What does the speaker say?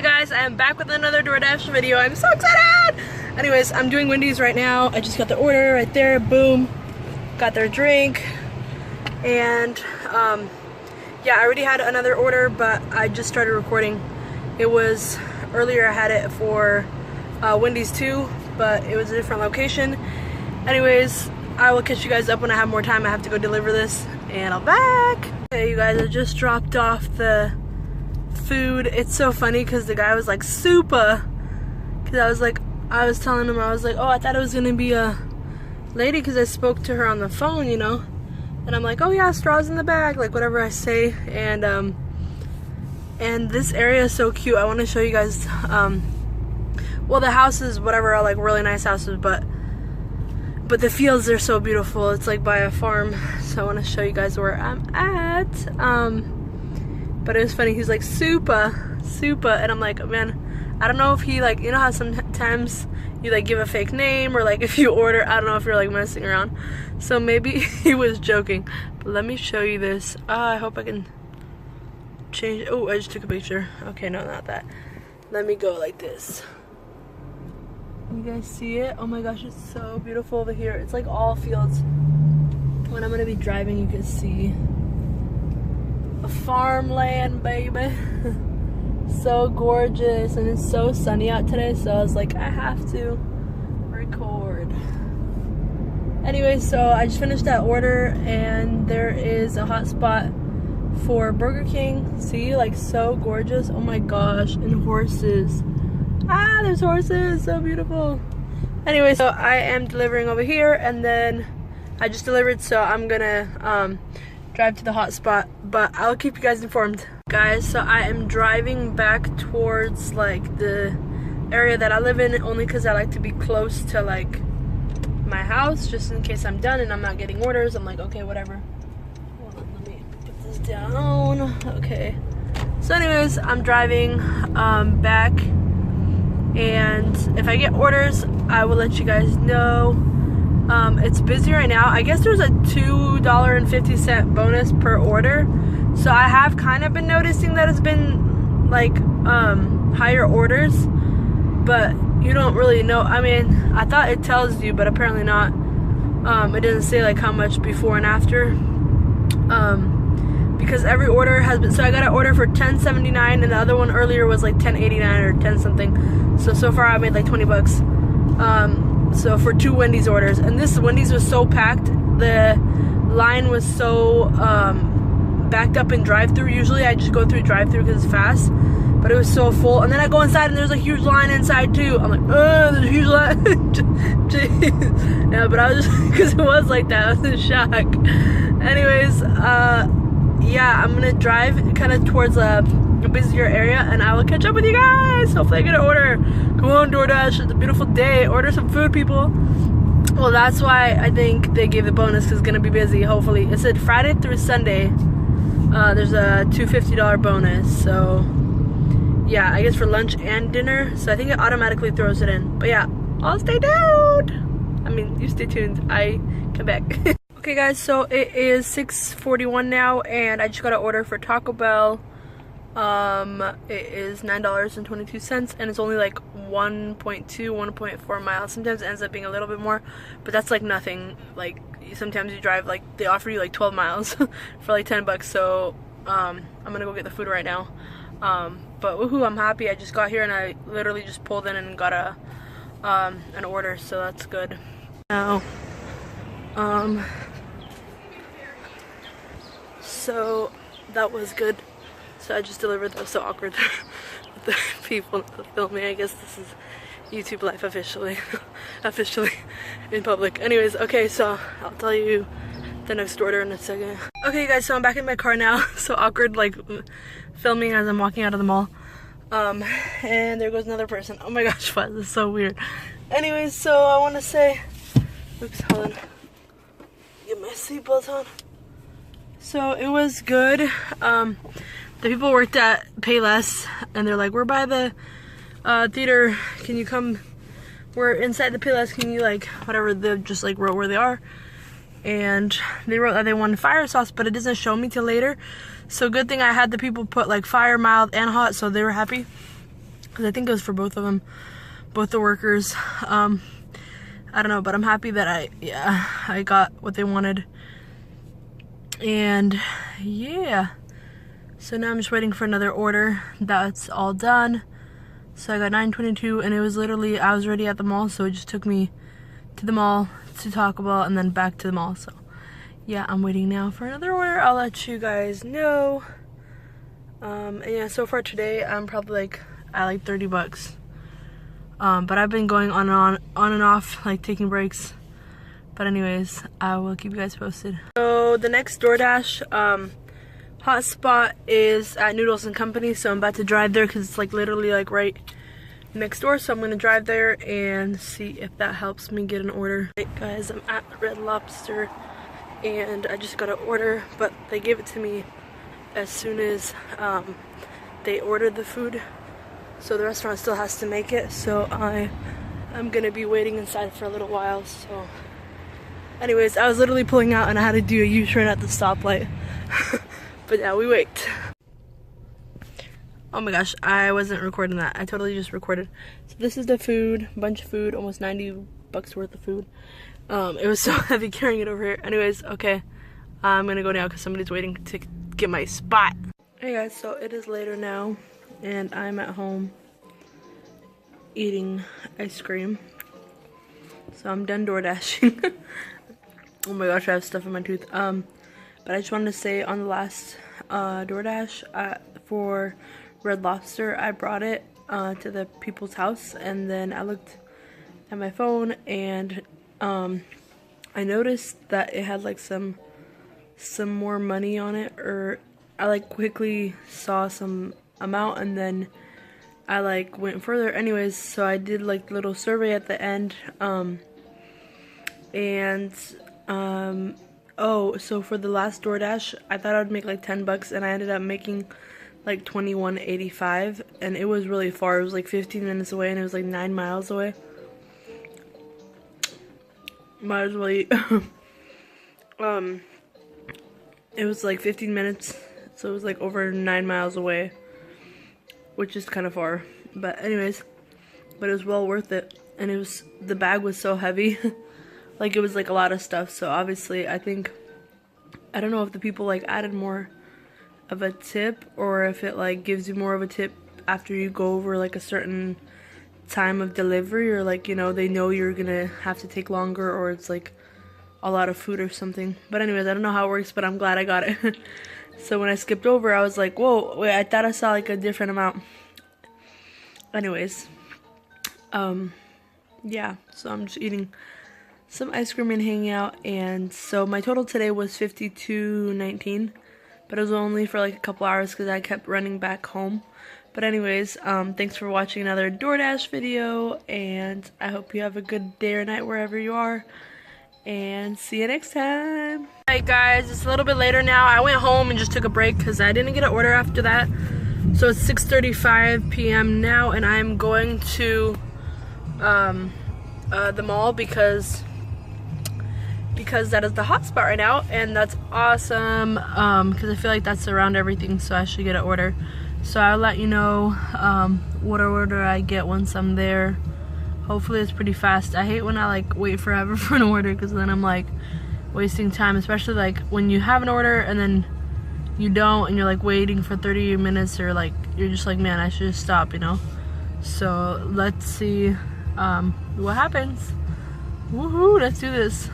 guys, I am back with another Doordash video. I'm so excited! Anyways, I'm doing Wendy's right now. I just got the order right there, boom. Got their drink. And yeah, I already had another order, but I just started recording. It was, earlier I had it for Wendy's too, but it was a different location. Anyways, I will catch you guys up when I have more time. I have to go deliver this, and I'm back. Okay, you guys, I just dropped off the food. It's so funny because the guy was like super, because I was telling him, I was like, oh, I thought it was gonna be a lady because I spoke to her on the phone, you know, and I'm like, oh yeah, straws in the bag, like whatever I say. And this area is so cute. I want to show you guys. Well, the houses, whatever, are like really nice houses, but the fields are so beautiful. It's like by a farm, so I want to show you guys where I'm at. But it was funny, he's like super, and I'm like, man, I don't know if he, like, you know how sometimes you like give a fake name, or like if you order, I don't know if you're like messing around, so maybe he was joking. But let me show you this. I hope I can change. Oh, I just took a picture. Okay, no, not that. Let me go like this. You guys see it? Oh my gosh, it's so beautiful over here. It's like all fields. When I'm gonna be driving, you can see a farmland, baby. So gorgeous, and it's so sunny out today, so I was like, I have to record. Anyway, so I just finished that order, and there is a hot spot for Burger King. See, like, so gorgeous. Oh my gosh, and horses. Ah, there's horses, so beautiful. Anyway, so I am delivering over here, and then I just delivered, so I'm gonna drive to the hot spot, but I'll keep you guys informed. Guys, so I am driving back towards like the area that I live in, only because I like to be close to like my house, just in case I'm done and I'm not getting orders. I'm like, okay, whatever. Hold on, let me put this down. Okay. So anyways, I'm driving back, and if I get orders, I will let you guys know. It's busy right now. I guess there's a $2.50 bonus per order. So I have kind of been noticing that it's been like higher orders, but you don't really know. I mean, I thought it tells you, but apparently not. It doesn't say like how much before and after. Because every order has been, so I got an order for $10.79, and the other one earlier was like $10.89 or 10 something. So far I made like 20 bucks. So for 2 Wendy's orders, and this Wendy's was so packed, the line was so backed up in drive-through. Usually I just go through drive-through because it's fast, but it was so full. And then I go inside and there's a huge line inside too. I'm like, oh, there's a huge line. Jeez. Yeah, but I was just, because it was like that, I was in shock. Anyways, yeah, I'm gonna drive kind of towards a busier area, and I will catch up with you guys. Hopefully I get an order. Come on, Doordash, it's a beautiful day. Order some food, people. Well, that's why I think they gave the bonus, because it's gonna be busy. Hopefully, it said Friday through Sunday. There's a $250 bonus. So yeah, I guess for lunch and dinner. So I think it automatically throws it in. But yeah, I'll stay tuned. I mean, you stay tuned. I come back. Okay, guys. So it is 6:41 now, and I just got an order for Taco Bell. It is $9.22, and it's only like 1.4 miles. Sometimes it ends up being a little bit more, but that's like nothing. Like sometimes you drive, like they offer you like 12 miles for like 10 bucks. So I'm gonna go get the food right now. But woohoo, I'm happy. I just got here and I literally just pulled in and got an order, so that's good. Now so that was good. So I just delivered. That was so awkward with the people filming. I guess this is YouTube life officially. Officially in public. Anyways, okay, so I'll tell you the next order in a second. Okay, guys, so I'm back in my car now. So awkward, like filming as I'm walking out of the mall. And there goes another person. Oh my gosh, what? This is so weird. Anyways, so I want to say, oops, hold on. Get my seatbelt on. So it was good. The people worked at Payless, and they're like, we're by the theater, can you come, we're inside the Payless, can you, like, whatever, they just like wrote where they are, and they wrote that they wanted fire sauce, but it doesn't show me till later. So good thing I had the people put like fire, mild, and hot, so they were happy. because I think it was for both of them, both the workers. I don't know, but I'm happy that I got what they wanted. And yeah, so now I'm just waiting for another order. That's all done. So I got 9:22, and it was literally, I was already at the mall, so it just took me to the mall to Taco Bell and then back to the mall. So yeah, I'm waiting now for another order. I'll let you guys know. And yeah, so far today I'm probably like at like 30 bucks. But I've been going on and off, like taking breaks. But anyways, I will keep you guys posted. So the next DoorDash hotspot is at Noodles and Company, so I'm about to drive there because it's like literally like right next door. So I'm gonna drive there and see if that helps me get an order. Hey guys, I'm at Red Lobster and I just got an order, but they gave it to me as soon as they ordered the food. So the restaurant still has to make it, so I'm gonna be waiting inside for a little while. So anyways, I was literally pulling out and I had to do a U-turn at the stoplight. But now we wait. Oh my gosh, I wasn't recording that. I totally just recorded. So this is the food, bunch of food, almost 90 bucks worth of food. It was so heavy carrying it over here. Anyways, okay, I'm gonna go now because somebody's waiting to get my spot. Hey guys, so it is later now and I'm at home eating ice cream. So I'm done door dashing. Oh my gosh, I have stuff in my tooth. But I just wanted to say on the last DoorDash for Red Lobster, I brought it to the people's house, and then I looked at my phone and I noticed that it had like some more money on it, or I like quickly saw some amount and then I like went further. Anyways, so I did like a little survey at the end, oh, so for the last DoorDash, I thought I would make like 10 bucks and I ended up making like $21.85, and it was really far. It was like 15 minutes away and it was like 9 miles away. Might as well eat. It was like 15 minutes, so it was like over 9 miles away, which is kind of far. But anyways, but it was well worth it, and it was, the bag was so heavy. Like it was like a lot of stuff, so obviously I think, I don't know if the people like added more of a tip or if it like gives you more of a tip after you go over like a certain time of delivery, or like, you know, they know you're gonna have to take longer, or it's like a lot of food or something. But anyways, I don't know how it works, but I'm glad I got it. So when I skipped over, I was like, whoa, wait, I thought I saw like a different amount. Anyways, yeah, so I'm just eating some ice cream and hanging out, and so my total today was $52.19, but it was only for like a couple hours because I kept running back home. But anyways, thanks for watching another DoorDash video, and I hope you have a good day or night wherever you are, and see you next time. Alright guys, it's a little bit later now. I went home and just took a break because I didn't get an order after that. So it's 6:35 p.m. now, and I'm going to the mall because that is the hotspot right now, and that's awesome, because I feel like that's around everything, so I should get an order. So I'll let you know what order I get once I'm there. Hopefully it's pretty fast. I hate when I like wait forever for an order, because then I'm like wasting time, especially like when you have an order and then you don't, and you're like waiting for 30 minutes, or like you're just like, man, I should just stop, you know. So let's see what happens. Woohoo, let's do this.